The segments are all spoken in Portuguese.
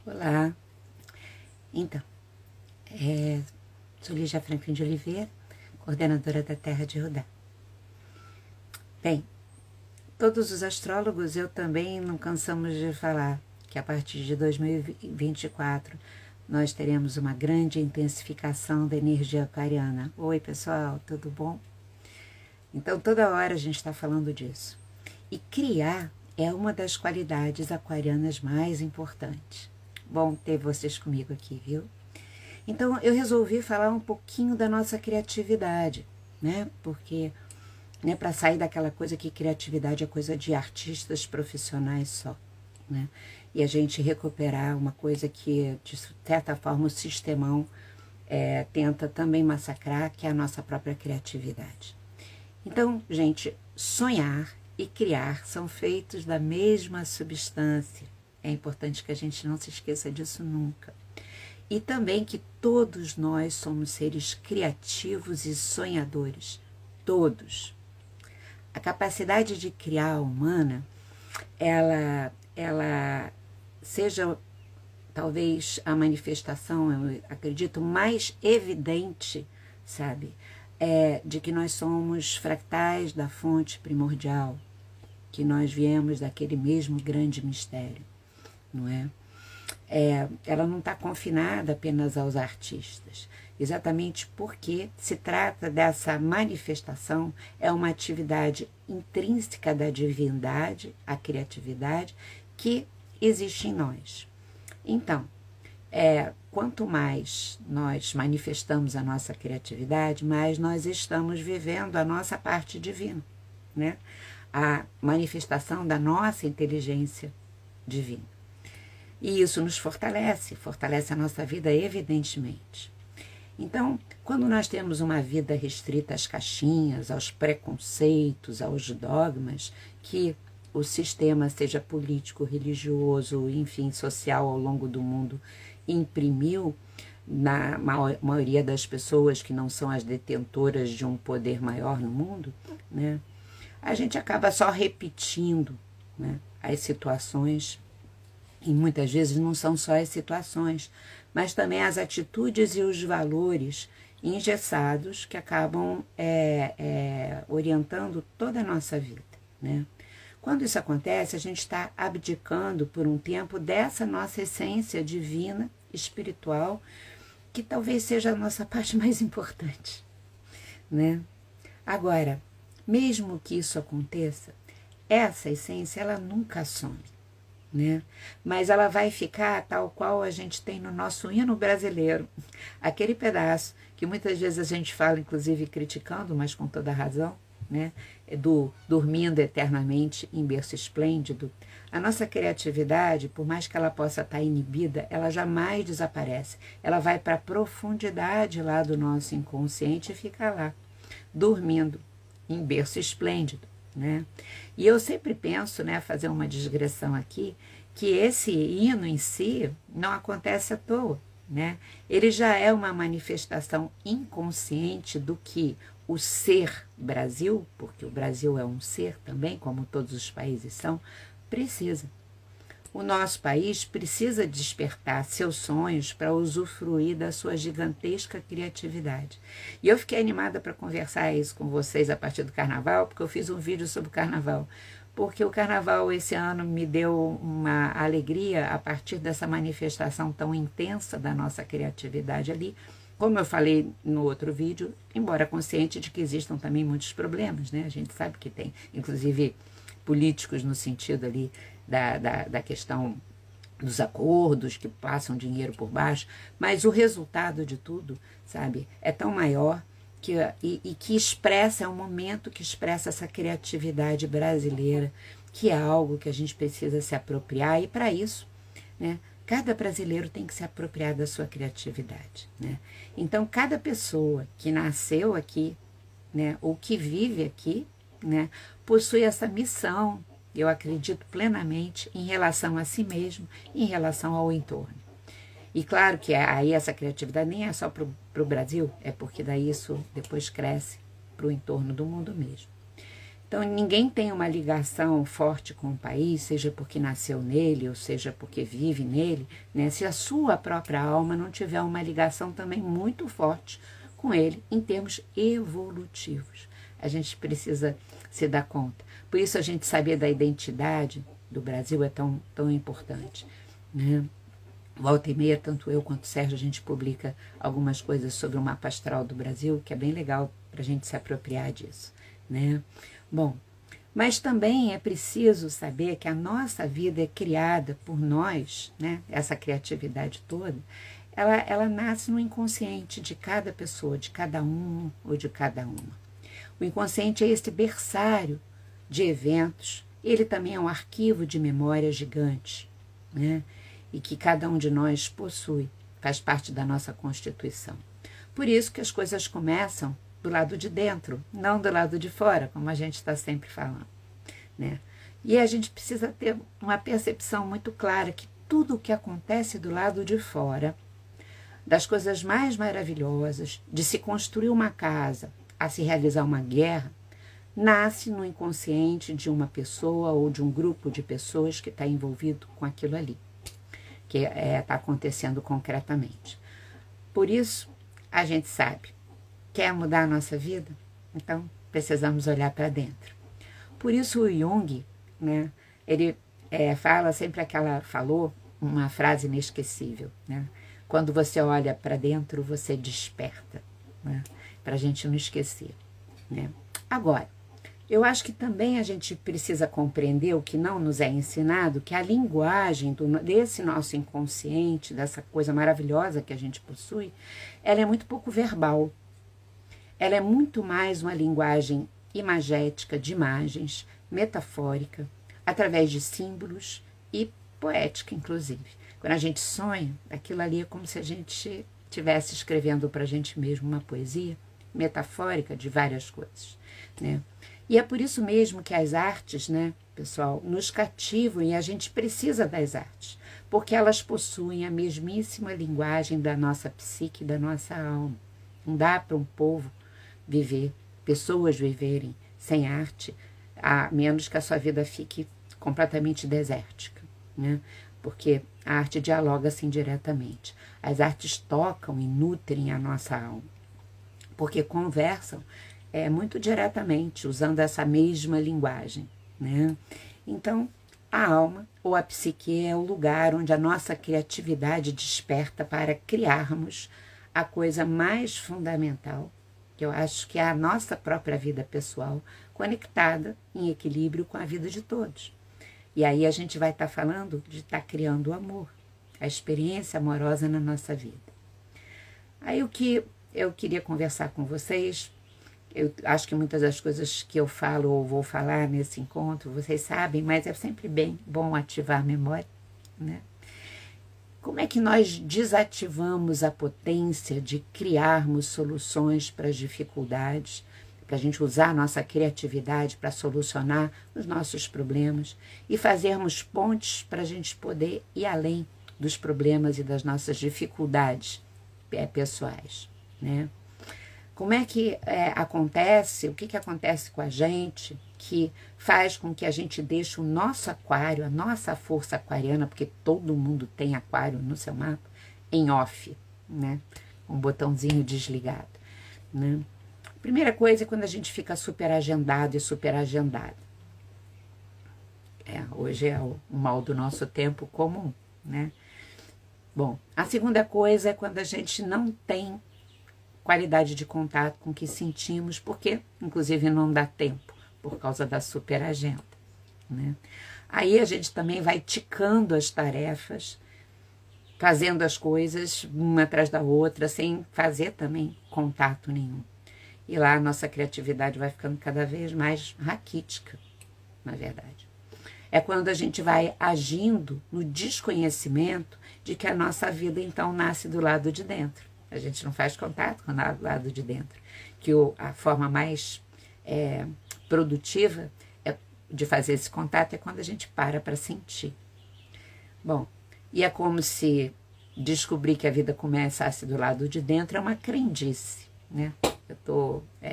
Olá, então, sou Lígia Franklin de Oliveira, coordenadora da Terra de Rudá. Bem, todos os astrólogos, eu também não cansamos de falar que a partir de 2024 nós teremos uma grande intensificação da energia aquariana. Oi pessoal, tudo bom? Então toda hora a gente está falando disso. E criar é uma das qualidades aquarianas mais importantes. Bom ter vocês comigo aqui, viu? Então eu resolvi falar um pouquinho da nossa criatividade, né? Porque, né, para sair daquela coisa que criatividade é coisa de artistas profissionais só, né? E a gente recuperar uma coisa que, de certa forma, o sistemão tenta também massacrar, que é a nossa própria criatividade. Então, gente, sonhar e criar são feitos da mesma substância. É importante que a gente não se esqueça disso nunca. E também que todos nós somos seres criativos e sonhadores. Todos. A capacidade de criar humana, ela seja talvez a manifestação, eu acredito, mais evidente, sabe? De que nós somos fractais da fonte primordial, que nós viemos daquele mesmo grande mistério, não é? Ela não está confinada apenas aos artistas, exatamente porque se trata dessa manifestação, é uma atividade intrínseca da divindade, a criatividade, que existe em nós. Então, quanto mais nós manifestamos a nossa criatividade, mais nós estamos vivendo a nossa parte divina, né? A manifestação da nossa inteligência divina. E isso nos fortalece a nossa vida, evidentemente. Então, quando nós temos uma vida restrita às caixinhas, aos preconceitos, aos dogmas, que o sistema, seja político, religioso, enfim, social ao longo do mundo, imprimiu na maioria das pessoas que não são as detentoras de um poder maior no mundo, né? A gente acaba só repetindo, né, as situações, e muitas vezes não são só as situações, mas também as atitudes e os valores engessados que acabam orientando toda a nossa vida, né? Quando isso acontece, a gente está abdicando por um tempo dessa nossa essência divina, espiritual, que talvez seja a nossa parte mais importante, né? Agora, mesmo que isso aconteça, essa essência ela nunca some, né? Mas ela vai ficar tal qual a gente tem no nosso hino brasileiro, aquele pedaço que muitas vezes a gente fala, inclusive criticando, mas com toda razão, né? Do dormindo eternamente em berço esplêndido. A nossa criatividade, por mais que ela possa estar inibida, ela jamais desaparece. Ela vai para a profundidade lá do nosso inconsciente e fica lá, dormindo em berço esplêndido, né? E eu sempre penso, né, fazer uma digressão aqui, que esse hino em si não acontece à toa, né? Ele já é uma manifestação inconsciente do que o ser Brasil, porque o Brasil é um ser também, como todos os países são, precisa. O nosso país precisa despertar seus sonhos para usufruir da sua gigantesca criatividade. E eu fiquei animada para conversar isso com vocês a partir do Carnaval, porque eu fiz um vídeo sobre o Carnaval. Porque o Carnaval esse ano me deu uma alegria a partir dessa manifestação tão intensa da nossa criatividade ali. Como eu falei no outro vídeo, embora consciente de que existam também muitos problemas, né? A gente sabe que tem, inclusive políticos no sentido ali da questão dos acordos que passam dinheiro por baixo, mas o resultado de tudo, sabe, é tão maior e que expressa, é um momento que expressa essa criatividade brasileira, que é algo que a gente precisa se apropriar, e para isso, né, cada brasileiro tem que se apropriar da sua criatividade, né? Então, cada pessoa que nasceu aqui, né, ou que vive aqui, né, possui essa missão, eu acredito plenamente, em relação a si mesmo, em relação ao entorno. E claro que aí essa criatividade nem é só para o Brasil, é porque daí isso depois cresce para o entorno do mundo mesmo. Então, ninguém tem uma ligação forte com o país, seja porque nasceu nele, ou seja porque vive nele, né? Se a sua própria alma não tiver uma ligação também muito forte com ele, em termos evolutivos. A gente precisa se dar conta. Por isso, a gente saber da identidade do Brasil é tão importante, né? Volta e meia, tanto eu quanto o Sérgio, a gente publica algumas coisas sobre o mapa astral do Brasil, que é bem legal para a gente se apropriar disso, né? Bom, mas também é preciso saber que a nossa vida é criada por nós, né? Essa criatividade toda, ela nasce no inconsciente de cada pessoa, de cada um ou de cada uma. O inconsciente é esse berçário de eventos, ele também é um arquivo de memória gigante, né? E que cada um de nós possui, faz parte da nossa constituição. Por isso que as coisas começam do lado de dentro, não do lado de fora, como a gente está sempre falando, né? E a gente precisa ter uma percepção muito clara que tudo o que acontece do lado de fora, das coisas mais maravilhosas, de se construir uma casa, a se realizar uma guerra, nasce no inconsciente de uma pessoa ou de um grupo de pessoas que está envolvido com aquilo ali, que está acontecendo concretamente. Por isso, a gente sabe, quer mudar a nossa vida? Então, precisamos olhar para dentro. Por isso, o Jung, né, ele falou uma frase inesquecível, né? Quando você olha para dentro, você desperta, né? Para a gente não esquecer, né? Agora, eu acho que também a gente precisa compreender o que não nos é ensinado, que a linguagem desse nosso inconsciente, dessa coisa maravilhosa que a gente possui, ela é muito pouco verbal. Ela é muito mais uma linguagem imagética, de imagens, metafórica, através de símbolos e poética, inclusive. Quando a gente sonha, aquilo ali é como se a gente estivesse escrevendo para a gente mesmo uma poesia metafórica de várias coisas, né? E é por isso mesmo que as artes, né, pessoal, nos cativam e a gente precisa das artes, porque elas possuem a mesmíssima linguagem da nossa psique e da nossa alma. Não dá para um povo viver, pessoas viverem sem arte, a menos que a sua vida fique completamente desértica, né? Porque a arte dialoga assim diretamente. As artes tocam e nutrem a nossa alma, porque conversam muito diretamente, usando essa mesma linguagem, né? Então, a alma ou a psique é o lugar onde a nossa criatividade desperta para criarmos a coisa mais fundamental, que eu acho que é a nossa própria vida pessoal, conectada em equilíbrio com a vida de todos. E aí a gente vai estar falando de estar criando o amor, a experiência amorosa na nossa vida. Aí o que eu queria conversar com vocês, eu acho que muitas das coisas que eu falo ou vou falar nesse encontro, vocês sabem, mas é sempre bem bom ativar a memória, né? Como é que nós desativamos a potência de criarmos soluções para as dificuldades, para a gente usar a nossa criatividade para solucionar os nossos problemas e fazermos pontes para a gente poder ir além dos problemas e das nossas dificuldades pessoais, né? Como é que acontece, o que acontece com a gente que faz com que a gente deixe o nosso aquário, a nossa força aquariana, porque todo mundo tem aquário no seu mapa, em off, né? Um botãozinho desligado, né? Primeira coisa é quando a gente fica super agendado e super agendado. Hoje é o mal do nosso tempo comum, né? Bom, a segunda coisa é quando a gente não tem qualidade de contato com o que sentimos, porque, inclusive, não dá tempo, por causa da superagenda, né? Aí a gente também vai ticando as tarefas, fazendo as coisas uma atrás da outra, sem fazer também contato nenhum. E lá a nossa criatividade vai ficando cada vez mais raquítica, na verdade. É quando a gente vai agindo no desconhecimento de que a nossa vida, então, nasce do lado de dentro. A gente não faz contato com o lado de dentro. Que a forma mais produtiva de fazer esse contato é quando a gente para sentir. Bom, e é como se descobrir que a vida começasse do lado de dentro é uma crendice, né?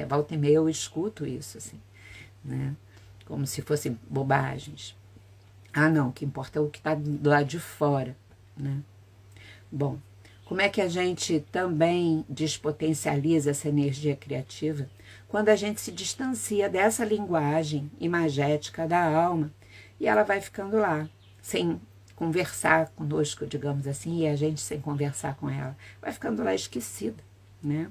Volta e meia eu escuto isso, assim, né? como se fossem bobagens. Ah, não, o que importa é o que está do lado de fora, né? Bom, como é que a gente também despotencializa essa energia criativa? Quando a gente se distancia dessa linguagem imagética da alma e ela vai ficando lá, sem conversar conosco, digamos assim, e a gente sem conversar com ela. Vai ficando lá esquecida, né?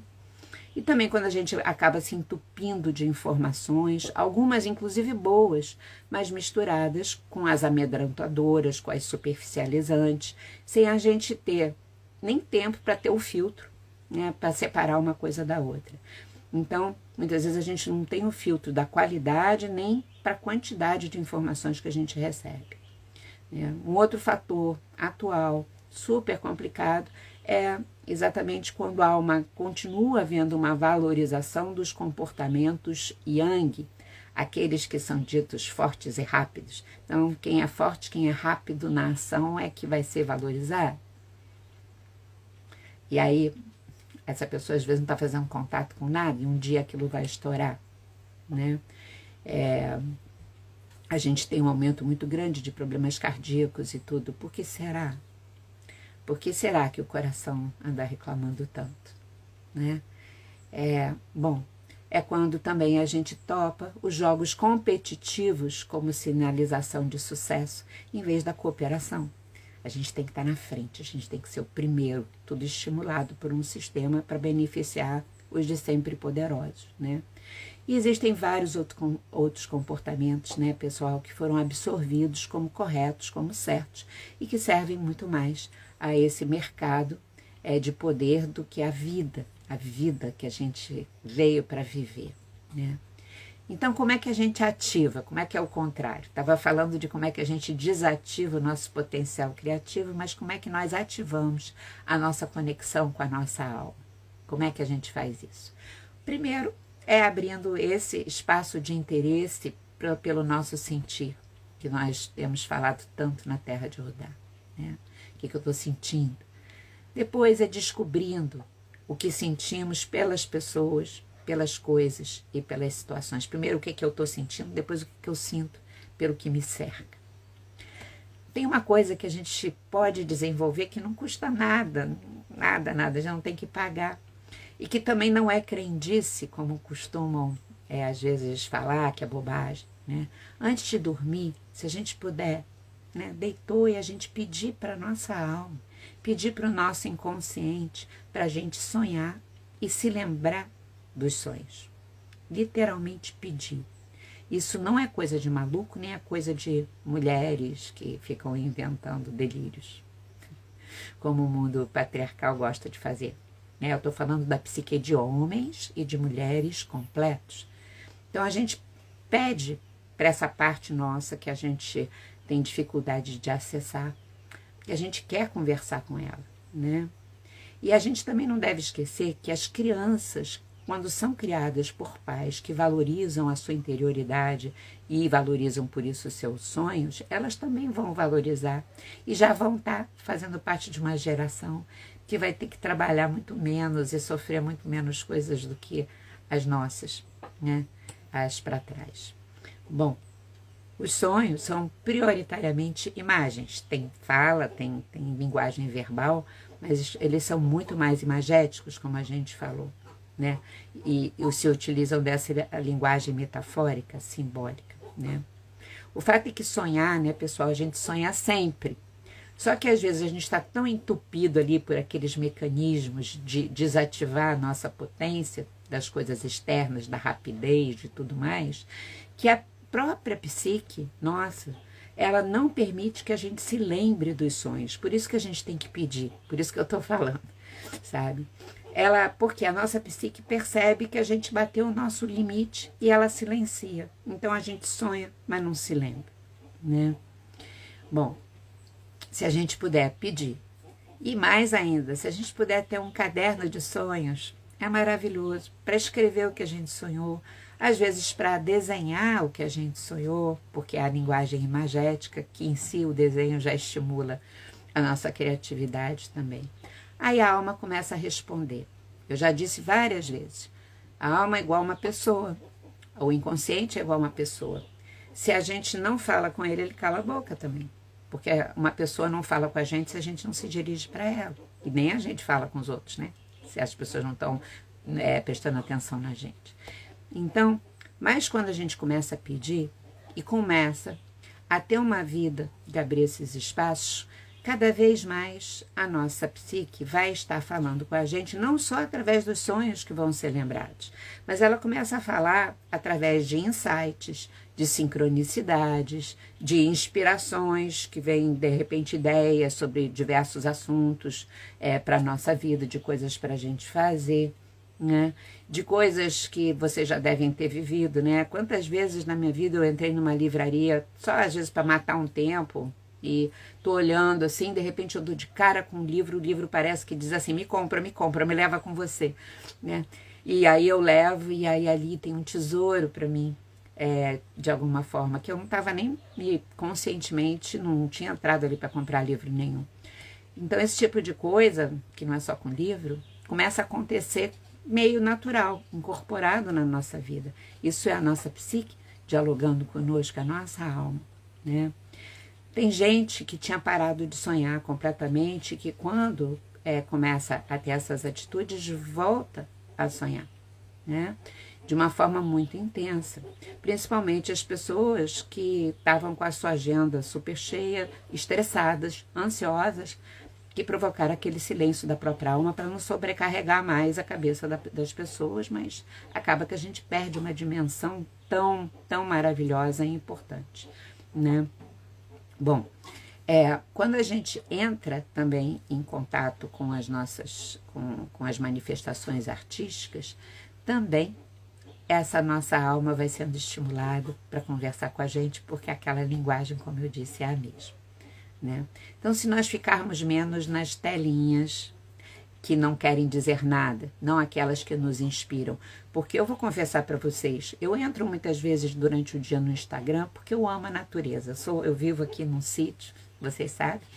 E também quando a gente acaba se entupindo de informações, algumas inclusive boas, mas misturadas com as amedrontadoras, com as superficializantes, sem a gente ter nem tempo para ter o filtro, né, para separar uma coisa da outra. Então, muitas vezes a gente não tem o filtro da qualidade nem para a quantidade de informações que a gente recebe. Um outro fator atual, super complicado, é exatamente quando a alma continua havendo uma valorização dos comportamentos yang, aqueles que são ditos fortes e rápidos. Então, quem é forte, quem é rápido na ação é que vai ser valorizado. E aí, essa pessoa às vezes não está fazendo contato com nada e um dia aquilo vai estourar, né? A gente tem um aumento muito grande de problemas cardíacos e tudo. Por que será? Por que será que o coração anda reclamando tanto, né? Bom, é quando também a gente topa os jogos competitivos como sinalização de sucesso, em vez da cooperação. A gente tem que estar na frente, a gente tem que ser o primeiro, tudo estimulado por um sistema para beneficiar os de sempre poderosos, né? E existem vários outros comportamentos, né, pessoal, que foram absorvidos como corretos, como certos, e que servem muito mais a esse mercado de poder do que a vida que a gente veio para viver, né? Então, como é que a gente ativa? Como é que é o contrário? Estava falando de como é que a gente desativa o nosso potencial criativo, mas como é que nós ativamos a nossa conexão com a nossa alma? Como é que a gente faz isso? Primeiro, é abrindo esse espaço de interesse pelo nosso sentir, que nós temos falado tanto na Terra de Rudá, né? O que eu estou sentindo? Depois é descobrindo o que sentimos pelas pessoas, pelas coisas e pelas situações. Primeiro o que eu estou sentindo, depois o que eu sinto pelo que me cerca. Tem uma coisa que a gente pode desenvolver que não custa nada, já não tem que pagar. E que também não é crendice, como costumam às vezes falar, que é bobagem, né? Antes de dormir, se a gente puder, né, deitou e a gente pedir para a nossa alma, pedir para o nosso inconsciente, para a gente sonhar e se lembrar dos sonhos. Literalmente pedir. Isso não é coisa de maluco, nem é coisa de mulheres que ficam inventando delírios, como o mundo patriarcal gosta de fazer. Eu estou falando da psique de homens e de mulheres completos. Então, a gente pede para essa parte nossa que a gente tem dificuldade de acessar, que a gente quer conversar com ela, né? E a gente também não deve esquecer que as crianças, quando são criadas por pais que valorizam a sua interioridade e valorizam por isso os seus sonhos, elas também vão valorizar e já vão estar fazendo parte de uma geração que vai ter que trabalhar muito menos e sofrer muito menos coisas do que as nossas, né? As para trás. Bom, os sonhos são prioritariamente imagens. Tem fala, tem linguagem verbal, mas eles são muito mais imagéticos, como a gente falou, né? E se utilizam dessa linguagem metafórica, simbólica, né? O fato é que sonhar, né, pessoal, a gente sonha sempre. Só que às vezes a gente está tão entupido ali por aqueles mecanismos de desativar a nossa potência das coisas externas, da rapidez e tudo mais, que a própria psique, nossa, ela não permite que a gente se lembre dos sonhos. Por isso que a gente tem que pedir, por isso que eu estou falando, sabe? Porque a nossa psique percebe que a gente bateu o nosso limite e ela silencia. Então a gente sonha, mas não se lembra, né? Bom, se a gente puder pedir. E mais ainda, se a gente puder ter um caderno de sonhos, é maravilhoso. Para escrever o que a gente sonhou, às vezes para desenhar o que a gente sonhou, porque a linguagem imagética, que em si o desenho já estimula a nossa criatividade também. Aí a alma começa a responder. Eu já disse várias vezes, a alma é igual a uma pessoa, o inconsciente é igual a uma pessoa. Se a gente não fala com ele, ele cala a boca também. Porque uma pessoa não fala com a gente se a gente não se dirige para ela. E nem a gente fala com os outros, né? Se as pessoas não estão prestando atenção na gente. Então, mas quando a gente começa a pedir e começa a ter uma vida de abrir esses espaços, cada vez mais a nossa psique vai estar falando com a gente, não só através dos sonhos que vão ser lembrados, mas ela começa a falar através de insights, de sincronicidades, de inspirações, que vêm, de repente, ideias sobre diversos assuntos para a nossa vida, de coisas para a gente fazer, né? De coisas que vocês já devem ter vivido, né? Quantas vezes na minha vida eu entrei numa livraria, só às vezes para matar um tempo, e tô olhando assim, de repente eu dou de cara com um livro, o livro parece que diz assim, me compra, me leva com você, né? E aí eu levo, e aí ali tem um tesouro para mim, de alguma forma, que eu não estava nem conscientemente, não tinha entrado ali para comprar livro nenhum. Então esse tipo de coisa, que não é só com livro, começa a acontecer meio natural, incorporado na nossa vida. Isso é a nossa psique dialogando conosco, a nossa alma, né? Tem gente que tinha parado de sonhar completamente, que quando começa a ter essas atitudes, volta a sonhar, né? De uma forma muito intensa. Principalmente as pessoas que estavam com a sua agenda super cheia, estressadas, ansiosas, que provocaram aquele silêncio da própria alma para não sobrecarregar mais a cabeça das pessoas, mas acaba que a gente perde uma dimensão tão maravilhosa e importante, né? Bom, quando a gente entra também em contato com as nossas, com as manifestações artísticas, também essa nossa alma vai sendo estimulada para conversar com a gente, porque aquela linguagem, como eu disse, é a mesma, né? Então, se nós ficarmos menos nas telinhas que não querem dizer nada, não aquelas que nos inspiram. Porque eu vou confessar para vocês, eu entro muitas vezes durante o dia no Instagram porque eu amo a natureza. Eu vivo aqui num sítio, vocês sabem,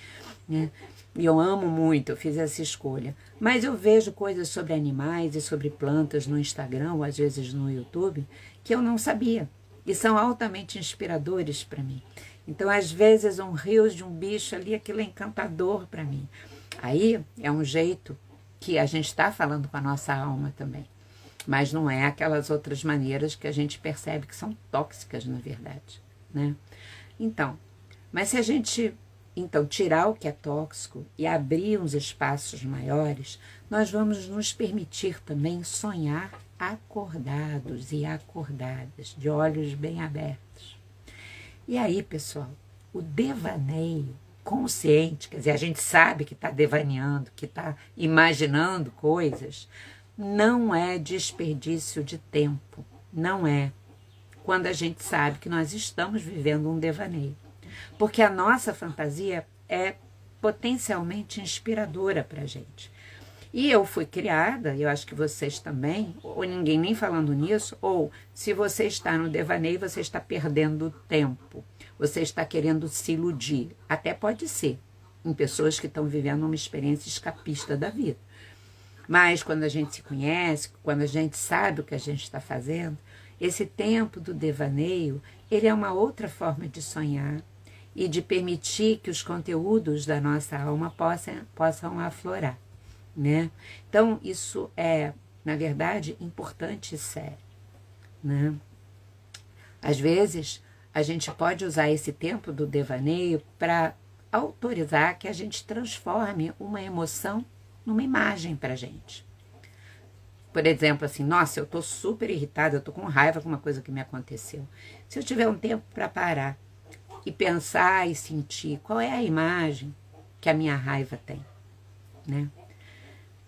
né? E eu amo muito, eu fiz essa escolha. Mas eu vejo coisas sobre animais e sobre plantas no Instagram, ou às vezes no YouTube, que eu não sabia. E são altamente inspiradores para mim. Então, às vezes, um rio de um bicho ali, aquilo é encantador para mim. Aí é um jeito que a gente está falando com a nossa alma também. Mas não é aquelas outras maneiras que a gente percebe que são tóxicas, na verdade, né? Então, mas se a gente tirar o que é tóxico e abrir uns espaços maiores, nós vamos nos permitir também sonhar acordados e acordadas, de olhos bem abertos. E aí, pessoal, o devaneio consciente, quer dizer, a gente sabe que está devaneando, que está imaginando coisas, não é desperdício de tempo, não é, quando a gente sabe que nós estamos vivendo um devaneio. Porque a nossa fantasia é potencialmente inspiradora para a gente. E eu fui criada, eu acho que vocês também, ou ninguém nem falando nisso, ou se você está no devaneio, você está perdendo tempo. Você está querendo se iludir. Até pode ser, em pessoas que estão vivendo uma experiência escapista da vida. Mas quando a gente se conhece, quando a gente sabe o que a gente está fazendo, esse tempo do devaneio, ele é uma outra forma de sonhar e de permitir que os conteúdos da nossa alma possam aflorar, né? Então, isso é, na verdade, importante e sério, né? Às vezes, a gente pode usar esse tempo do devaneio para autorizar que a gente transforme uma emoção numa imagem para a gente. Por exemplo, assim, nossa, eu estou super irritada, eu estou com raiva com uma coisa que me aconteceu. Se eu tiver um tempo para parar e pensar e sentir qual é a imagem que a minha raiva tem, né?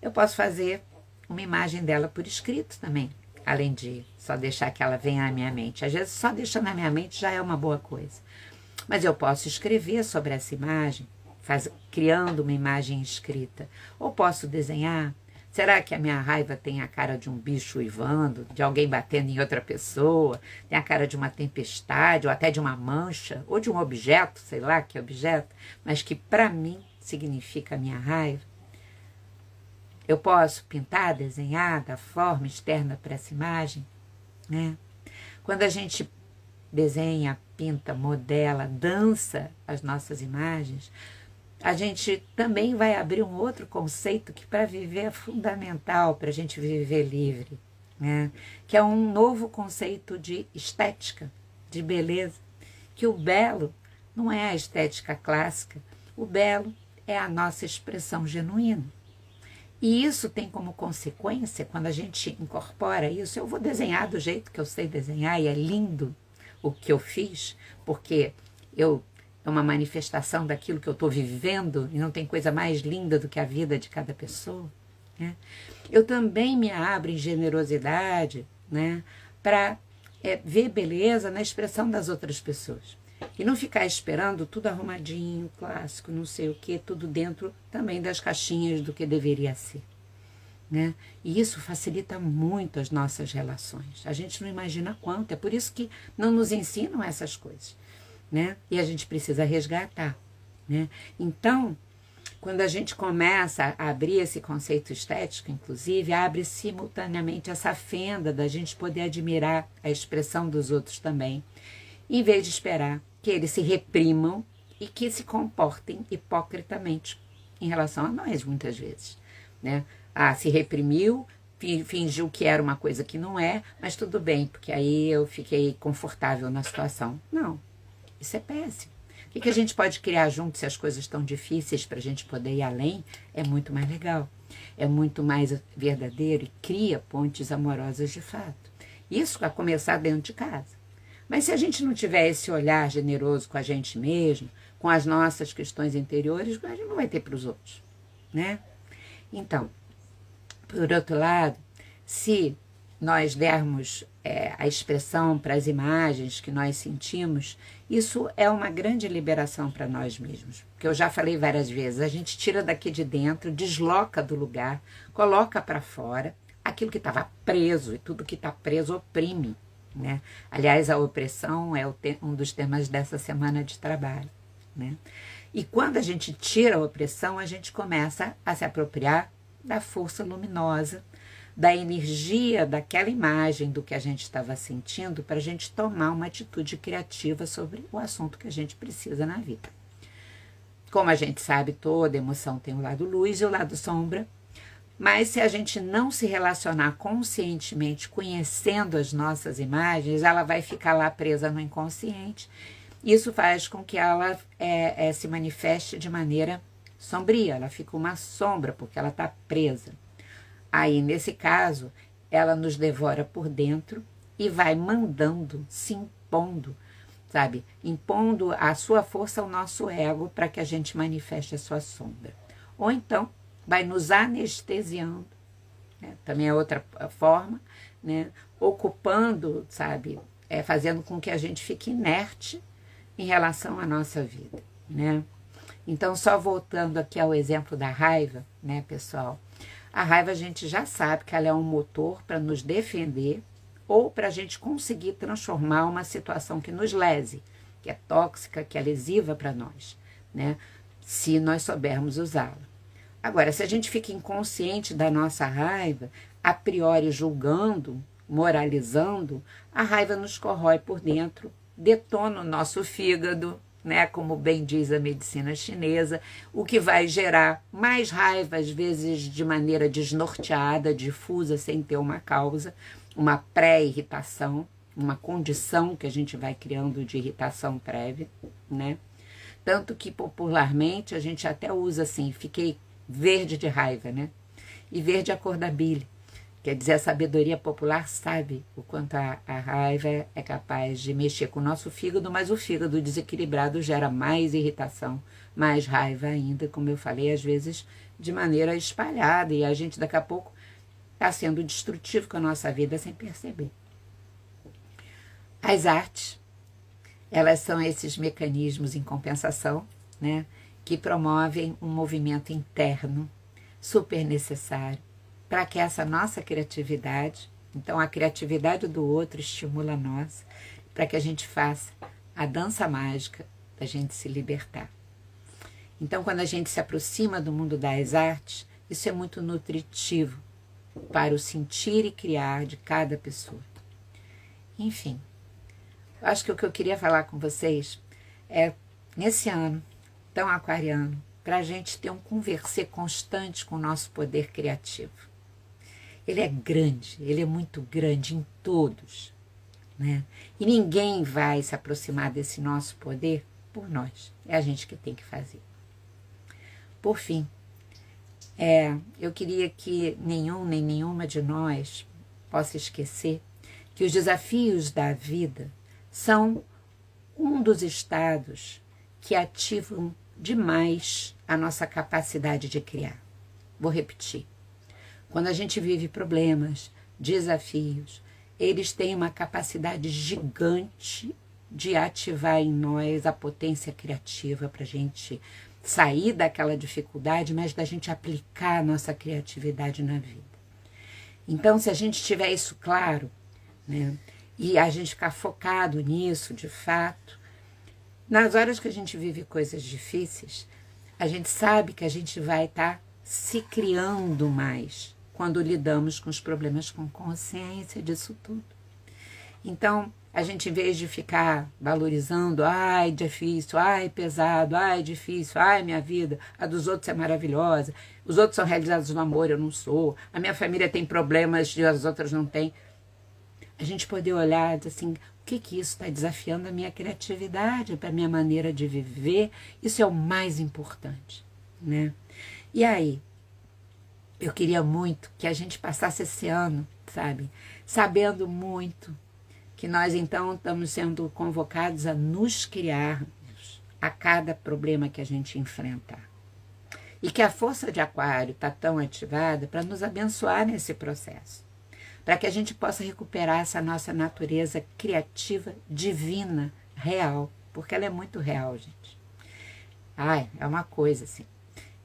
Eu posso fazer uma imagem dela por escrito também, além de só deixar que ela venha à minha mente. Às vezes, só deixando na minha mente já é uma boa coisa. Mas eu posso escrever sobre essa imagem, criando uma imagem escrita. Ou posso desenhar. Será que a minha raiva tem a cara de um bicho uivando, de alguém batendo em outra pessoa, tem a cara de uma tempestade, ou até de uma mancha, ou de um objeto, sei lá que objeto, mas que para mim significa a minha raiva? Eu posso pintar, desenhar, dar forma externa para essa imagem, né? Quando a gente desenha, pinta, modela, dança as nossas imagens, a gente também vai abrir um outro conceito que para viver é fundamental, para a gente viver livre, né? Que é um novo conceito de estética, de beleza, que o belo não é a estética clássica, o belo é a nossa expressão genuína. E isso tem como consequência, quando a gente incorpora isso, eu vou desenhar do jeito que eu sei desenhar e é lindo o que eu fiz, porque é uma manifestação daquilo que eu estou vivendo e não tem coisa mais linda do que a vida de cada pessoa, né? Eu também me abro em generosidade, né, para ver beleza na expressão das outras pessoas. E não ficar esperando tudo arrumadinho, clássico, não sei o que, tudo dentro também das caixinhas do que deveria ser, né? E isso facilita muito as nossas relações. A gente não imagina quanto, é por isso que não nos ensinam essas coisas, né? E a gente precisa resgatar, né? Então, quando a gente começa a abrir esse conceito estético, inclusive, abre simultaneamente essa fenda da gente poder admirar a expressão dos outros também, em vez de esperar que eles se reprimam e que se comportem hipocritamente em relação a nós, muitas vezes, né? Se reprimiu, fingiu que era uma coisa que não é, mas tudo bem, porque aí eu fiquei confortável na situação. Não, isso é péssimo. O que a gente pode criar junto se as coisas estão difíceis para a gente poder ir além? É muito mais legal, é muito mais verdadeiro e cria pontes amorosas de fato. Isso a começar dentro de casa. Mas se a gente não tiver esse olhar generoso com a gente mesmo, com as nossas questões interiores, a gente não vai ter para os outros, né? Então, por outro lado, se nós dermos a expressão para as imagens que nós sentimos, isso é uma grande liberação para nós mesmos. Porque eu já falei várias vezes, a gente tira daqui de dentro, desloca do lugar, coloca para fora aquilo que estava preso, e tudo que está preso oprime, né? Aliás, a opressão é um dos temas dessa semana de trabalho, né? E quando a gente tira a opressão, a gente começa a se apropriar da força luminosa, da energia daquela imagem do que a gente estava sentindo para a gente tomar uma atitude criativa sobre o assunto que a gente precisa na vida. Como a gente sabe, toda emoção tem o lado luz e o lado sombra, mas se a gente não se relacionar conscientemente, conhecendo as nossas imagens, ela vai ficar lá presa no inconsciente. Isso faz com que ela se manifeste de maneira sombria, ela fica uma sombra, porque ela está presa. Aí, nesse caso, ela nos devora por dentro e vai mandando, se impondo, sabe? Impondo a sua força ao nosso ego para que a gente manifeste a sua sombra. Ou então, vai nos anestesiando, né? Também é outra forma, né? Ocupando, sabe? Fazendo com que a gente fique inerte em relação à nossa vida, né? Então, só voltando aqui ao exemplo da raiva, né, pessoal? A raiva a gente já sabe que ela é um motor para nos defender ou para a gente conseguir transformar uma situação que nos lese, que é tóxica, que é lesiva para nós, né? Se nós soubermos usá-la. Agora, se a gente fica inconsciente da nossa raiva, a priori julgando, moralizando, a raiva nos corrói por dentro, detona o nosso fígado, né, como bem diz a medicina chinesa, o que vai gerar mais raiva, às vezes de maneira desnorteada, difusa, sem ter uma causa, uma pré-irritação, uma condição que a gente vai criando de irritação prévia, né? Tanto que popularmente a gente até usa assim, fiquei verde de raiva, né? E verde é a cor da bile. Quer dizer, a sabedoria popular sabe o quanto a raiva é capaz de mexer com o nosso fígado, mas o fígado desequilibrado gera mais irritação, mais raiva ainda, como eu falei, às vezes de maneira espalhada, e a gente daqui a pouco está sendo destrutivo com a nossa vida sem perceber. As artes, elas são esses mecanismos em compensação, né, que promovem um movimento interno super necessário, para que essa nossa criatividade, então a criatividade do outro estimula a nossa, para que a gente faça a dança mágica da gente se libertar. Então, quando a gente se aproxima do mundo das artes, isso é muito nutritivo para o sentir e criar de cada pessoa. Enfim, Acho que o que eu queria falar com vocês é, nesse ano tão aquariano, para a gente ter um conversar constante com o nosso poder criativo. Ele é grande, ele é muito grande em todos, né? E ninguém vai se aproximar desse nosso poder por nós. É a gente que tem que fazer. Por fim, eu queria que nenhum nem nenhuma de nós possa esquecer que os desafios da vida são um dos estados que ativam demais a nossa capacidade de criar. Vou repetir. Quando a gente vive problemas, desafios, eles têm uma capacidade gigante de ativar em nós a potência criativa para a gente sair daquela dificuldade, mas da gente aplicar a nossa criatividade na vida. Então, se a gente tiver isso claro, né, e a gente ficar focado nisso, de fato, nas horas que a gente vive coisas difíceis, a gente sabe que a gente vai estar se criando mais quando lidamos com os problemas com consciência disso tudo. Então, a gente, em vez de ficar valorizando, ai, difícil, ai, pesado, ai, difícil, ai, minha vida, a dos outros é maravilhosa, os outros são realizados no amor, eu não sou, a minha família tem problemas e as outras não têm. A gente poder olhar assim, o que isso está desafiando a minha criatividade, para a minha maneira de viver, isso é o mais importante, né? E aí, eu queria muito que a gente passasse esse ano, sabe, sabendo muito que nós então estamos sendo convocados a nos criarmos a cada problema que a gente enfrentar. E que a força de Aquário está tão ativada para nos abençoar nesse processo, para que a gente possa recuperar essa nossa natureza criativa, divina, real, porque ela é muito real, gente. Ai, é uma coisa assim.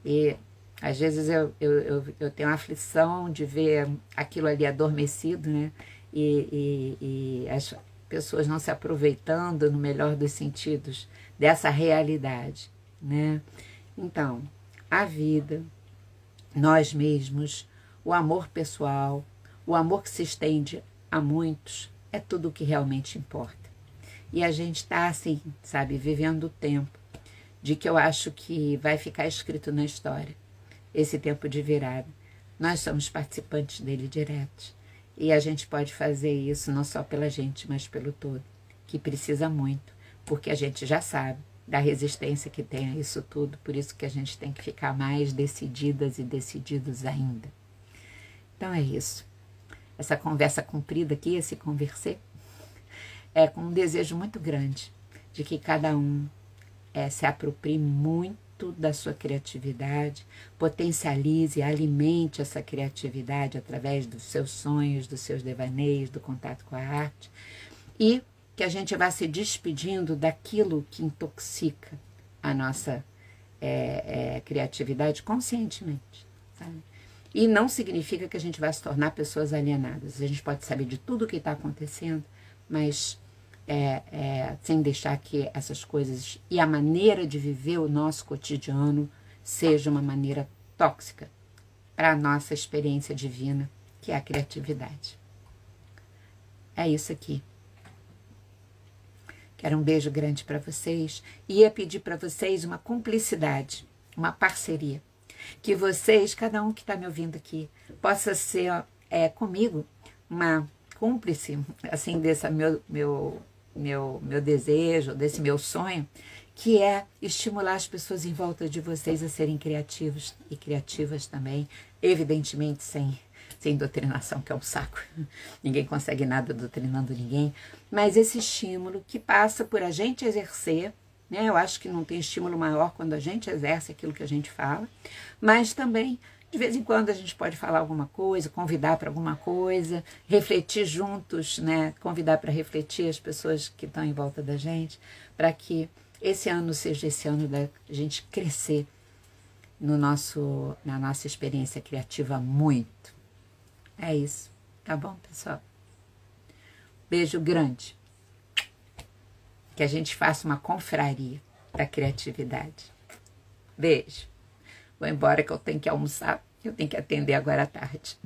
E às vezes eu tenho uma aflição de ver aquilo ali adormecido, né? E as pessoas não se aproveitando, no melhor dos sentidos, dessa realidade, né? Então, a vida, nós mesmos, o amor pessoal, o amor que se estende a muitos, é tudo o que realmente importa. E a gente está assim, sabe, vivendo o tempo de que eu acho que vai ficar escrito na história, esse tempo de virada. Nós somos participantes dele diretos. E a gente pode fazer isso não só pela gente, mas pelo todo, que precisa muito, porque a gente já sabe da resistência que tem a isso tudo, por isso que a gente tem que ficar mais decididas e decididos ainda. Então é isso. Essa conversa comprida aqui, esse conversê, é com um desejo muito grande de que cada um se aproprie muito da sua criatividade, potencialize, alimente essa criatividade através dos seus sonhos, dos seus devaneios, do contato com a arte, e que a gente vá se despedindo daquilo que intoxica a nossa criatividade conscientemente, sabe? E não significa que a gente vai se tornar pessoas alienadas. A gente pode saber de tudo o que está acontecendo, mas sem deixar que essas coisas e a maneira de viver o nosso cotidiano seja uma maneira tóxica para a nossa experiência divina, que é a criatividade. É isso aqui. Quero um beijo grande para vocês e ia pedir para vocês uma cumplicidade, uma parceria. Que vocês, cada um que está me ouvindo aqui, possa ser comigo uma cúmplice assim, desse meu desejo, desse meu sonho, que é estimular as pessoas em volta de vocês a serem criativos e criativas também, evidentemente sem doutrinação, que é um saco. Ninguém consegue nada doutrinando ninguém, mas esse estímulo que passa por a gente exercer, né? Eu acho que não tem estímulo maior quando a gente exerce aquilo que a gente fala, mas também, de vez em quando, a gente pode falar alguma coisa, convidar para alguma coisa, refletir juntos, né? Convidar para refletir as pessoas que estão em volta da gente, para que esse ano seja esse ano da gente crescer na nossa experiência criativa muito. É isso, tá bom, pessoal? Beijo grande. Que a gente faça uma confraria da criatividade. Beijo. Vou embora que eu tenho que almoçar, eu tenho que atender agora à tarde.